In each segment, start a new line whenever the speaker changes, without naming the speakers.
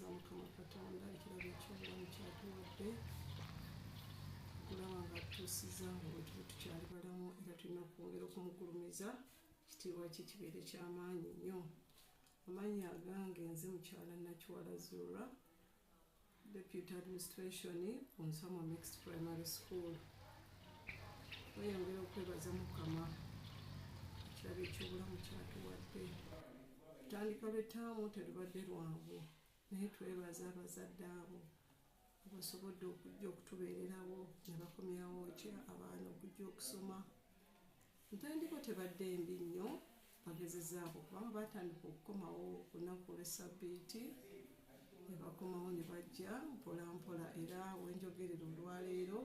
twebaza Mukama Katonda ekirabo eky'obulamu kyatuwadde okulaba nga tutuusiza nga bwe tuli tukyali balamu era tulina okwongera okumugulumiza ekitiibwa kye kibeere ky'amaanyi nnyo. Amannya agange nze mukyala Nakiwala Zurra, Deputy Administration ku Nsama Mixed Primary School. Tweyongera okwebaza Mukama ekirabo eky'obulamu kyatuwadde. Tutandika lw'ettaamu terubadde lwangu naye twebaza abazadde abo abasobodde okujja okutubeererawo ne bakomyawo abaana okujja okusoma. Entandikwa tebadde mbi nnyo, bagezezaako kubanga batandika okukomawo ku lunaku lw'Essabbiiti ne bakomawo ne bajja mpola mpola, era wenjogerera olwaleero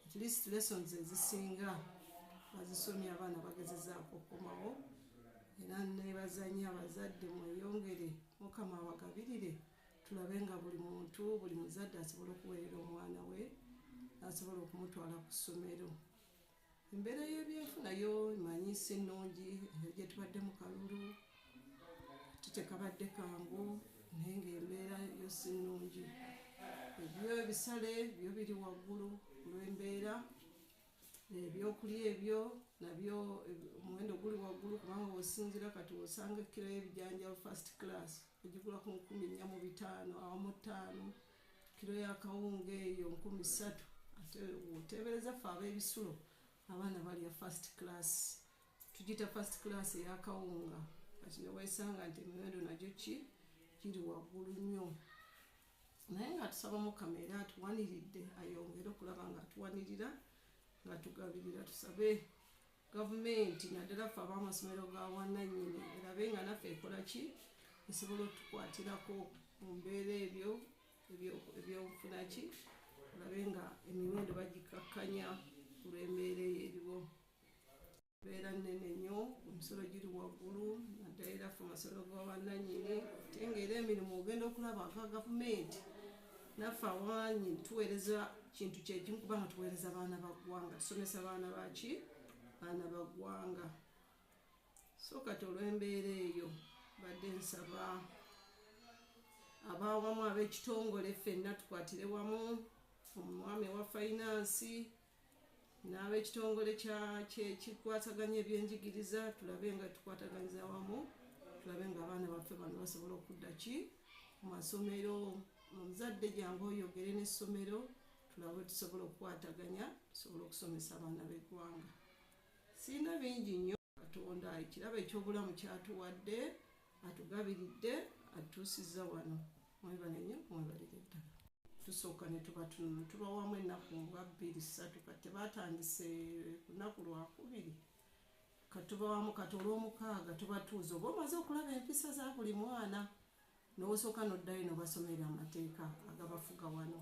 at least lessons ezisinga bazisomye, abaana bagezezaako okukomawo. Era nebazanya abazadde mweyongere, Mukama abagabirire, tulabe nga buli muntu, buli muzadde asobola okuweerera omwana we, asobola okumutwala ku ssomero. Embeera y'ebyenfuna yo manyi si nnungi, gye tubadde mu kalulu tekabadde kangu, naye ng'embeera yo si nnungi. Ebyo ebisale byo biri waggulu olw'embeera, ebyokulya ebyo nabyo omuwendo guli waggulu, kubanga osinzira kati osanga kilo y'ebijanjaalo first class egigula ku 14,500 awamu 5, kilo ya kawunga eyo 3,000. Ate oteebereza ffe ab'ebisulo abaana balya first class, tugita first class eya kawunga, kati ne weesanga nti emiwendo nagyo giri waggulu nnyo. Naye nga tusaba Mukama era atuwaniridde, ayongere okulaba nga atuwanirira nga tugabirira. Tusabe gavumenti naddala ffe ab'amasomero ga bwannannyini erabe nga naffe ekola ki, esobola otukwatirako mu mbeera ebyo ebyobufuna ki, olabe nga emiwendo bagikakkanya olw'embeera eyo eriwo. Mbeera nnene nnyo, emisolo giri waggulu naddala era ffe amasomero ga bwannannyini, ate ng'era emirimu ogenda okulaba aga gavumenti naffe awanyi tuweereza kintu kyekimu kubanga tuweereza baana ba ggwanga, tusomesa baana baki, baana ba ggwanga. So kati olw'embeera eyo badde nsaba abawamu ab'ekitongole ffenna tukwatire wamu, omwami wa finance n'ab'ekitongole kikwasaganya ebyenjigiriza, tulabe nga tukwataganyiza wamu, tulabe nga abaana baffe bano basobola okudda ki mu masomero. Omuzadde jangu oyogere n'essomero, tulabe tusobola okukwataganya, tusobola okusomesa abaana b'eggwanga. Sirina bingi nnyo, Katonda ekirabo eky'obulamu kyatuwadde, atugabiridde, atutuusizza wano. Mwebale nnyo, mwebalire ddala. Tusooka ne tuba tunula, tuba wamu ennaku nga 2-3, kati batandise ku lunaku Lwakubiri, kati tuba wamu kati olw'Omukaaga tubatuuza. Oba omaze okulaba empisa za buli mwana, n'osooka n'oddayo n'obasomera amateeka agabafuga wano,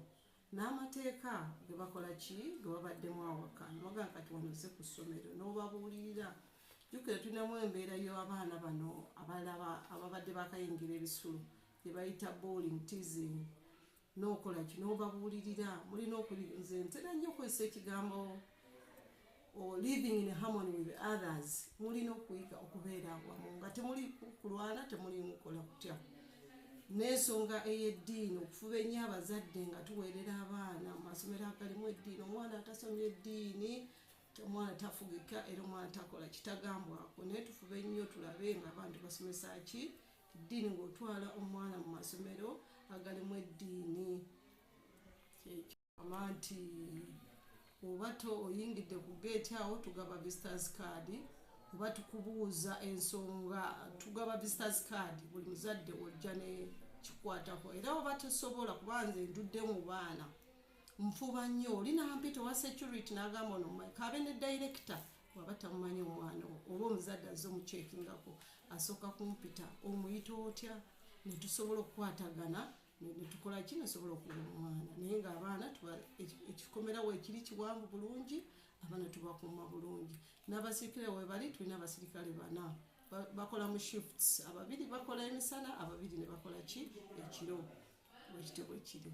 n'amateeka ge bakola ki, ge babaddemu awaka, nobaga kati wano ozze ku ssomero n'obabuulirira. Jjukira tulinamu embeera y'abaana bano abalaba ababadde bakayingira ebisulo gye bayita boarding teasing, n'okola ki, n'obabuulirira. Mulina nze ntera nnyo okozesa ekigambo living in harmony with others. Mulina okuyiga okubeera awamu nga temuli kulwana, temuli mukola kutya. N'ensonga ey'eddiini, okufuba ennyo abazadde nga tuweerera abaana mu masomero agalimu eddiini. Omwana atasomye eddiini, omwana tafugika era omwana takola kitagambwako, naye tufube nnyo tulabe nga abantu basomesa ki eddiini, ng'otwala omwana mu masomero agalimu eddiini. Kyekigamba nti oba oyingidde ku geeti awo tugaba visitors card, oba tukubuuza ensonga tugaba visitors card, buli muzadde ojja ne kikwatako. Era oba tosobola, kuba nze ntudde mu baana nfuba nnyo, oli nampita owa security n'agamba ono kabe ne director, waba tamumanyi omwana oba omuzadde azze omukyekingako, asooka kumpita omuyita otya, ne tusobola okukwatagana ne tukola ki, nesobola okuwa omwana. Naye ng'abaana ekikomerawo ekiri kiwanvu bulungi, abaana tubakuuma bulungi. N'abasirikale we bali, tulina abasirikale 4 bakola mu shifts, 2 bakola emisana, 2 ne bakola ki ekiro. Bwe kityo bwe kiri.